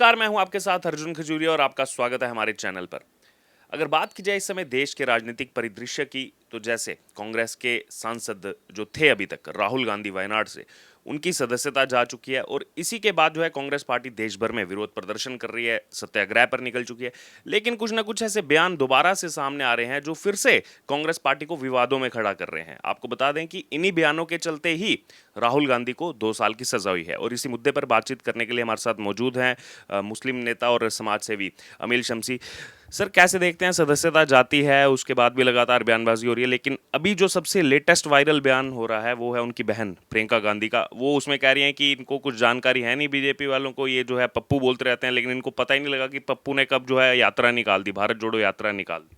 नमस्कार, मैं हूं आपके साथ अर्जुन खजूरिया और आपका स्वागत है हमारे चैनल पर। अगर बात की जाए इस समय देश के राजनीतिक परिदृश्य की, तो जैसे कांग्रेस के सांसद जो थे अभी तक राहुल गांधी वायनाड से, उनकी सदस्यता जा चुकी है और इसी के बाद जो है कांग्रेस पार्टी देश भर में विरोध प्रदर्शन कर रही है, सत्याग्रह पर निकल चुकी है। लेकिन कुछ ना कुछ ऐसे बयान दोबारा से सामने आ रहे हैं जो फिर से कांग्रेस पार्टी को विवादों में खड़ा कर रहे हैं। आपको बता दें कि इन्हीं बयानों के चलते ही राहुल गांधी को 2 साल की सजा हुई है और इसी मुद्दे पर बातचीत करने के लिए हमारे साथ मौजूद हैं मुस्लिम नेता और समाज सेवी अमील शमसी। सर, कैसे देखते हैं, सदस्यता जाती है उसके बाद भी लगातार बयानबाजी हो रही है, लेकिन अभी जो सबसे लेटेस्ट वायरल बयान हो रहा है वो है उनकी बहन प्रियंका गांधी का। वो उसमें कह रही हैं कि इनको कुछ जानकारी है नहीं, बीजेपी वालों को ये जो है पप्पू बोलते रहते हैं, लेकिन इनको पता ही नहीं लगा कि पप्पू ने कब जो है यात्रा निकाल दी, भारत जोड़ो यात्रा निकाल दी।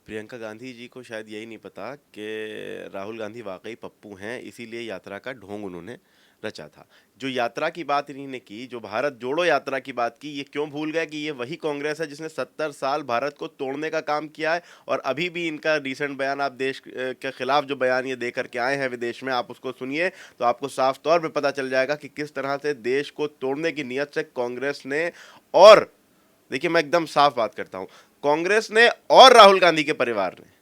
प्रियंका गांधी जी को शायद यही नहीं पता कि राहुल गांधी वाकई पप्पू हैं, इसीलिए यात्रा का ढोंग उन्होंने रचा था। जो यात्रा की बात इन्हीं ने की, जो भारत जोड़ो यात्रा की बात की, ये क्यों भूल गए कि ये वही कांग्रेस है जिसने 70 साल भारत को तोड़ने का काम किया है। और अभी भी इनका रिसेंट बयान, आप देश के खिलाफ जो बयान ये दे करके आए हैं विदेश में, आप उसको सुनिए तो आपको साफ तौर पर पता चल जाएगा कि किस तरह से देश को तोड़ने की नीयत से कांग्रेस ने, और देखिए मैं एकदम साफ बात करता हूं, कांग्रेस ने और राहुल गांधी के परिवार ने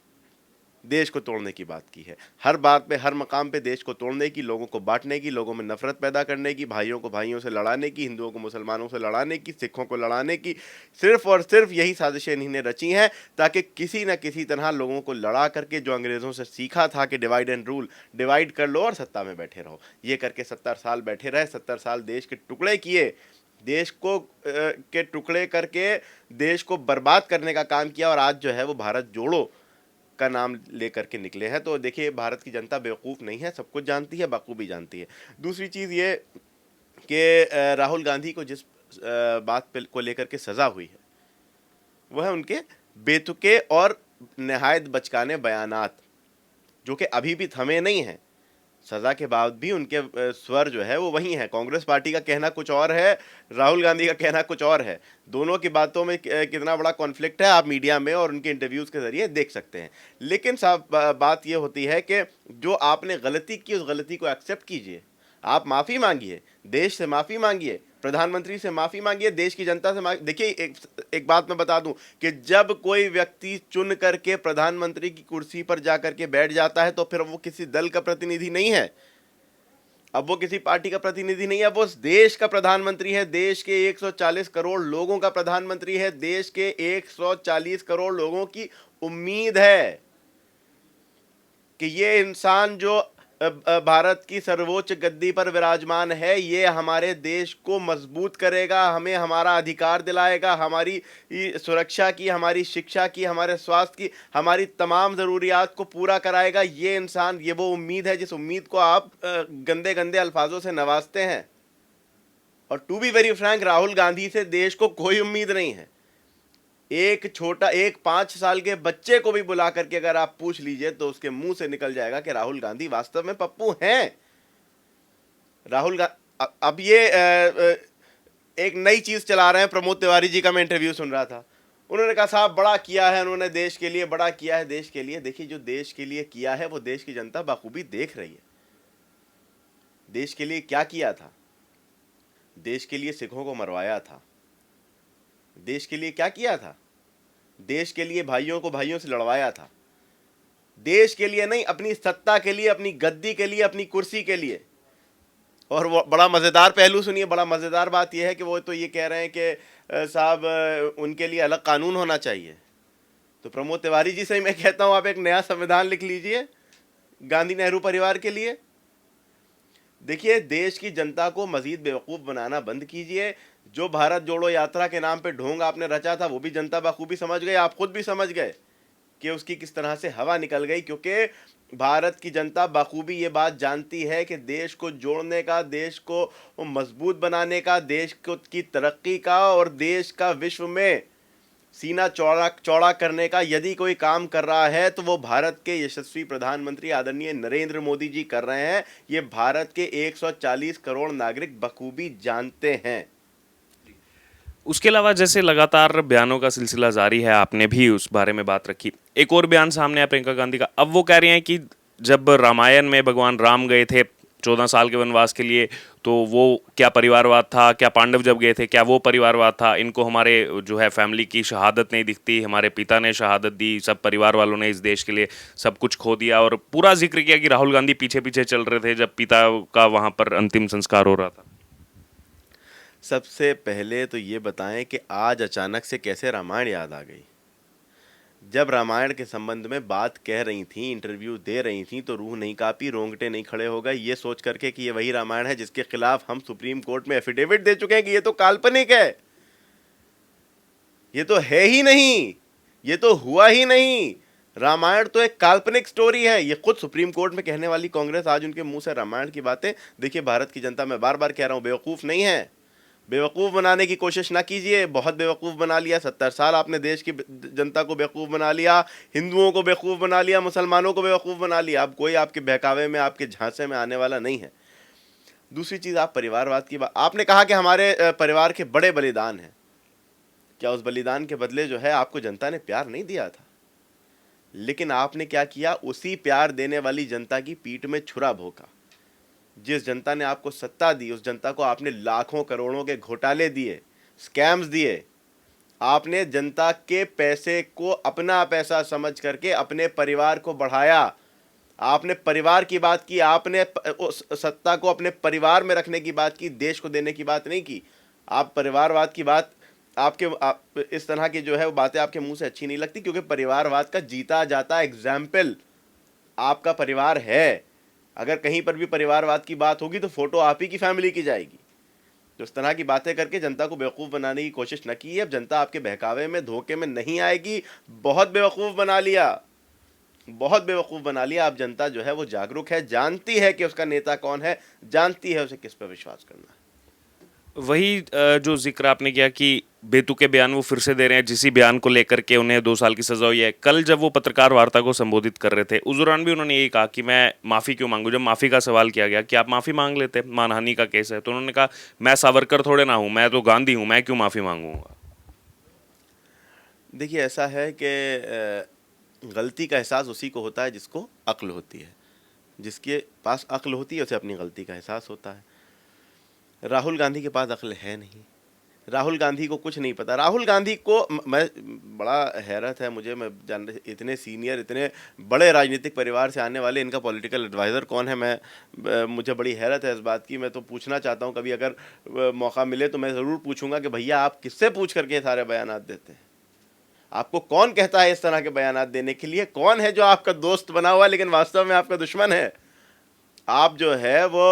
देश को तोड़ने की बात की है। हर बात पे, हर मकाम पे देश को तोड़ने की, लोगों को बांटने की, लोगों में नफरत पैदा करने की, भाइयों को भाइयों से लड़ाने की, हिंदुओं को मुसलमानों से लड़ाने की, सिखों को लड़ाने की, सिर्फ और सिर्फ यही साजिशें इन्होंने रची हैं ताकि किसी न किसी तरह लोगों को लड़ा करके, जो अंग्रेज़ों से सीखा था कि डिवाइड एंड रूल, डिवाइड कर लो और सत्ता में बैठे रहो, ये करके 70 साल बैठे रहे। 70 साल देश के टुकड़े किए, देश को के टुकड़े करके देश को बर्बाद करने का काम किया, और आज जो है वो भारत जोड़ो का नाम लेकर के निकले हैं। तो देखिए, भारत की जनता बेवकूफ़ नहीं है, सब कुछ जानती है, बखूबी जानती है। दूसरी चीज़ ये कि राहुल गांधी को जिस बात को लेकर के सज़ा हुई है, वह है उनके बेतुके और नहायत बचकाने बयानात, जो कि अभी भी थमे नहीं हैं। सज़ा के बाद भी उनके स्वर जो है वो वही है। कांग्रेस पार्टी का कहना कुछ और है, राहुल गांधी का कहना कुछ और है। दोनों की बातों में कितना बड़ा कॉन्फ्लिक्ट है, आप मीडिया में और उनके इंटरव्यूज़ के ज़रिए देख सकते हैं। लेकिन साहब, बात ये होती है कि जो आपने गलती की, उस गलती को एक्सेप्ट कीजिए, आप माफ़ी मांगिए, देश से माफ़ी मांगिए, प्रधानमंत्री से माफ़ी मांगिए, देश की जनता से मांगिए। देखिए, एक बात मैं बता दूं कि जब कोई व्यक्ति चुन करके प्रधानमंत्री की कुर्सी पर जा करके बैठ जाता है, तो फिर वो किसी दल का प्रतिनिधि नहीं है, अब वो किसी पार्टी का प्रतिनिधि नहीं है, वो उस देश का प्रधानमंत्री है, देश के 140 करोड़ लोगों का प्रधानमंत्री है, देश के 140 करोड़ लोगों की उम्मीद है कि ये इंसान जो भारत की सर्वोच्च गद्दी पर विराजमान है, ये हमारे देश को मजबूत करेगा, हमें हमारा अधिकार दिलाएगा, हमारी सुरक्षा की, हमारी शिक्षा की, हमारे स्वास्थ्य की, हमारी तमाम ज़रूरियात को पूरा कराएगा। ये इंसान, ये वो उम्मीद है जिस उम्मीद को आप गंदे गंदे अल्फाजों से नवाजते हैं। और to be very frank, Rahul Gandhi से देश को कोई उम्मीद नहीं है। एक 5 साल के बच्चे को भी बुला करके अगर आप पूछ लीजिए, तो उसके मुंह से निकल जाएगा कि राहुल गांधी वास्तव में पप्पू हैं। अब ये एक नई चीज चला रहे हैं। प्रमोद तिवारी जी का मैं इंटरव्यू सुन रहा था, उन्होंने कहा साहब बड़ा किया है उन्होंने, देश के लिए बड़ा किया है, देश के लिए। देखिए, जो देश के लिए किया है वो देश की जनता बखूबी देख रही है। देश के लिए क्या किया था? देश के लिए सिखों को मरवाया था। देश के लिए क्या किया था? देश के लिए भाइयों को भाइयों से लड़वाया था। देश के लिए नहीं, अपनी सत्ता के लिए, अपनी गद्दी के लिए, अपनी कुर्सी के लिए। और वो बड़ा मज़ेदार पहलू सुनिए, बड़ा मज़ेदार बात यह है कि वो तो ये कह रहे हैं कि साहब उनके लिए अलग कानून होना चाहिए। तो प्रमोद तिवारी जी से मैं कहता हूं, आप एक नया संविधान लिख लीजिए गांधी नेहरू परिवार के लिए। देखिए, देश की जनता को मजीद बेवकूफ़ बनाना बंद कीजिए। जो भारत जोड़ो यात्रा के नाम पे ढोंग आपने रचा था, वो भी जनता बखूबी समझ गई, आप खुद भी समझ गए कि उसकी किस तरह से हवा निकल गई। क्योंकि भारत की जनता बखूबी ये बात जानती है कि देश को जोड़ने का, देश को मजबूत बनाने का, देश को की तरक्की का और देश का विश्व में सीना चौड़ा करने का यदि कोई काम कर रहा है, तो वो भारत के यशस्वी प्रधानमंत्री आदरणीय नरेंद्र मोदी जी कर रहे हैं। ये भारत के 140 करोड़ नागरिक बखूबी जानते हैं। उसके अलावा जैसे लगातार बयानों का सिलसिला जारी है, आपने भी उस बारे में बात रखी। एक और बयान सामने आया प्रियंका गांधी का। अब वो कह रही हैं कि जब रामायण में भगवान राम गए थे 14 साल के वनवास के लिए, तो वो क्या परिवारवाद था, क्या पांडव जब गए थे क्या वो परिवारवाद था, इनको हमारे जो है फैमिली की शहादत नहीं दिखती, हमारे पिता ने शहादत दी, सब परिवार वालों ने इस देश के लिए सब कुछ खो दिया, और पूरा जिक्र किया कि राहुल गांधी पीछे पीछे चल रहे थे जब पिता का वहां पर अंतिम संस्कार हो रहा था। सबसे पहले तो ये बताएं कि आज अचानक से कैसे रामायण याद आ गई। जब रामायण के संबंध में बात कह रही थी, इंटरव्यू दे रही थी, तो रूह नहीं कांपी, रोंगटे नहीं खड़े हो गए ये सोच करके कि ये वही रामायण है जिसके खिलाफ हम सुप्रीम कोर्ट में एफिडेविट दे चुके हैं कि ये तो काल्पनिक है, ये तो है ही नहीं, ये तो हुआ ही नहीं, रामायण तो एक काल्पनिक स्टोरी है। ये खुद सुप्रीम कोर्ट में कहने वाली कांग्रेस आज उनके मुंह से रामायण की बातें। देखिए, भारत की जनता, मैं बार बार कह रहा हूं, बेवकूफ़ नहीं है। बेवकूफ़ बनाने की कोशिश ना कीजिए, बहुत बेवकूफ़ बना लिया। 70 साल आपने देश की जनता को बेवकूफ़ बना लिया, हिंदुओं को बेवकूफ़ बना लिया, मुसलमानों को बेवकूफ़ बना लिया। अब कोई आपके बहकावे में, आपके झांसे में आने वाला नहीं है। दूसरी चीज़, आप परिवारवाद की बात, आपने कहा कि हमारे परिवार के बड़े बलिदान हैं। क्या उस बलिदान के बदले जो है आपको जनता ने प्यार नहीं दिया था? लेकिन आपने क्या किया, उसी प्यार देने वाली जनता की पीठ में छुरा भोंका। जिस जनता ने आपको सत्ता दी, उस जनता को आपने लाखों करोड़ों के घोटाले दिए, स्कैम्स दिए। आपने जनता के पैसे को अपना पैसा समझ करके अपने परिवार को बढ़ाया। आपने परिवार की बात की, आपने उस सत्ता को अपने परिवार में रखने की बात की, देश को देने की बात नहीं की। आप परिवारवाद की बात, इस तरह की जो है वो बातें आपके मुंह से अच्छी नहीं लगती, क्योंकि परिवारवाद का जीता जाता एग्जाम्पल आपका परिवार है। अगर कहीं पर भी परिवारवाद की बात होगी तो फोटो आप ही की फैमिली की जाएगी। तो इस तरह की बातें करके जनता को बेवकूफ़ बनाने की कोशिश न की। अब जनता आपके बहकावे में, धोखे में नहीं आएगी। बहुत बेवकूफ़ बना लिया, बहुत बेवकूफ़ बना लिया। अब जनता जो है वो जागरूक है, जानती है कि उसका नेता कौन है, जानती है उसे किस पर विश्वास करना है। वही जो जिक्र आपने किया कि बेतुके बयान वो फिर से दे रहे हैं, जिसी बयान को लेकर के उन्हें 2 साल की सजा हुई है। कल जब वो पत्रकार वार्ता को संबोधित कर रहे थे, उस दौरान भी उन्होंने यही कहा कि मैं माफ़ी क्यों मांगू। जब माफ़ी का सवाल किया गया कि आप माफ़ी मांग लेते, मानहानि का केस है, तो उन्होंने कहा मैं सावरकर थोड़े ना हूँ, मैं तो गांधी हूँ, मैं क्यों माफ़ी मांगूंगा। देखिए, ऐसा है कि गलती का एहसास उसी को होता है जिसको अक्ल होती है। जिसके पास अक्ल होती है उसे अपनी गलती का एहसास होता है। राहुल गांधी के पास अक्ल है नहीं। राहुल गांधी को कुछ नहीं पता। राहुल गांधी को मैं, बड़ा हैरत है मुझे, मैं जान, इतने सीनियर, इतने बड़े राजनीतिक परिवार से आने वाले, इनका पॉलिटिकल एडवाइज़र कौन है, मुझे बड़ी हैरत है इस बात की। मैं तो पूछना चाहता हूँ, कभी अगर मौका मिले तो मैं ज़रूर पूछूंगा कि भैया आप किससे पूछ करके ये सारे बयानात देते हैं? आपको कौन कहता है इस तरह के बयानात देने के लिए? कौन है जो आपका दोस्त बना हुआ लेकिन वास्तव में आपका दुश्मन है? आप जो है वो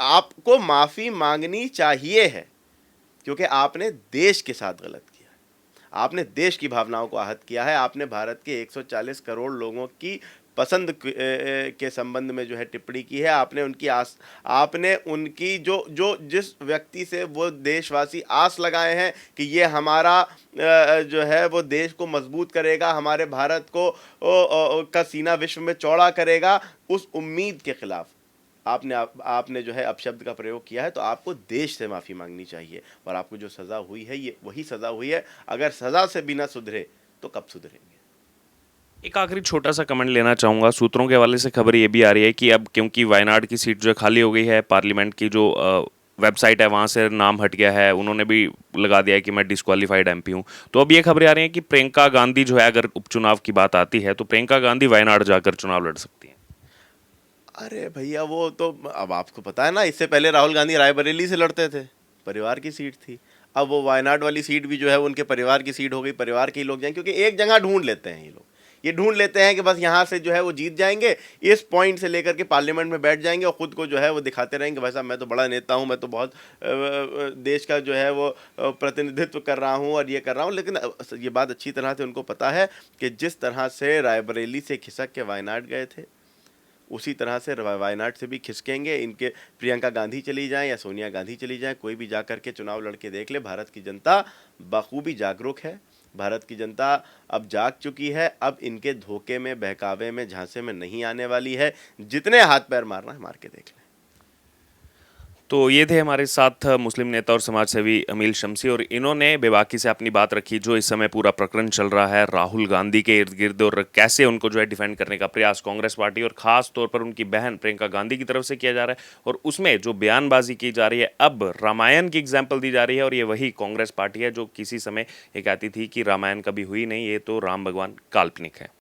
आपको माफ़ी मांगनी चाहिए है, क्योंकि आपने देश के साथ गलत किया है। आपने देश की भावनाओं को आहत किया है। आपने भारत के 140 करोड़ लोगों की पसंद के संबंध में जो है टिप्पणी की है। आपने उनकी जो जिस व्यक्ति से वो देशवासी आस लगाए हैं कि ये हमारा जो है वो देश को मजबूत करेगा, हमारे भारत को का सीना विश्व में चौड़ा करेगा, उस उम्मीद के खिलाफ आपने जो है अपशब्द का प्रयोग किया है। तो आपको देश से माफ़ी मांगनी चाहिए। और आपको जो सज़ा हुई है, ये वही सज़ा हुई है। अगर सज़ा से बिना सुधरे तो कब सुधरेंगे? एक आखिरी छोटा सा कमेंट लेना चाहूँगा। सूत्रों के हवाले से खबर ये भी आ रही है कि अब क्योंकि वायनाड की सीट जो है खाली हो गई है, पार्लियामेंट की जो वेबसाइट है वहाँ से नाम हट गया है, उन्होंने भी लगा दिया है कि मैं डिस्क्वालीफाइड एमपी हूँ। तो अब ये खबरें आ रही हैं कि प्रियंका गांधी जो है, अगर उपचुनाव की बात आती है तो प्रियंका गांधी वायनाड जाकर चुनाव लड़ सकती हैं। अरे भैया, वो तो अब आपको पता है ना, इससे पहले राहुल गांधी रायबरेली से लड़ते थे, परिवार की सीट थी। अब वो वायनाड वाली सीट भी जो है उनके परिवार की सीट हो गई, परिवार के ही लोग जाएंगे, क्योंकि एक जगह ढूंढ लेते हैं ये लोग। ये ढूंढ लेते हैं कि बस यहाँ से जो है वो जीत जाएंगे, इस पॉइंट से लेकर के पार्लियामेंट में बैठ जाएंगे और ख़ुद को जो है वो दिखाते रहेंगे, भाई साहब मैं तो बड़ा नेता हूँ, मैं तो बहुत देश का जो है वो प्रतिनिधित्व कर रहा हूँ और ये कर रहा हूँ। लेकिन ये बात अच्छी तरह से उनको पता है कि जिस तरह से रायबरेली से खिसक के वायनाड गए थे, उसी तरह से वायनाड से भी खिसकेंगे। इनके प्रियंका गांधी चली जाएं या सोनिया गांधी चली जाएं, कोई भी जा कर के चुनाव लड़के देख ले। भारत की जनता बखूबी जागरूक है। भारत की जनता अब जाग चुकी है। अब इनके धोखे में, बहकावे में, झांसे में नहीं आने वाली है। जितने हाथ पैर मारना है मार के देख लें। तो ये थे हमारे साथ मुस्लिम नेता और समाज सेवी अमील शम्सी, और इन्होंने बेबाकी से अपनी बात रखी जो इस समय पूरा प्रकरण चल रहा है राहुल गांधी के इर्द गिर्द, और कैसे उनको जो है डिफेंड करने का प्रयास कांग्रेस पार्टी और खास तौर पर उनकी बहन प्रियंका गांधी की तरफ से किया जा रहा है, और उसमें जो बयानबाजी की जा रही है, अब रामायण की एग्जाम्पल दी जा रही है। और ये वही कांग्रेस पार्टी है जो किसी समय ये कहती थी कि रामायण कभी हुई नहीं, ये तो राम भगवान काल्पनिक है।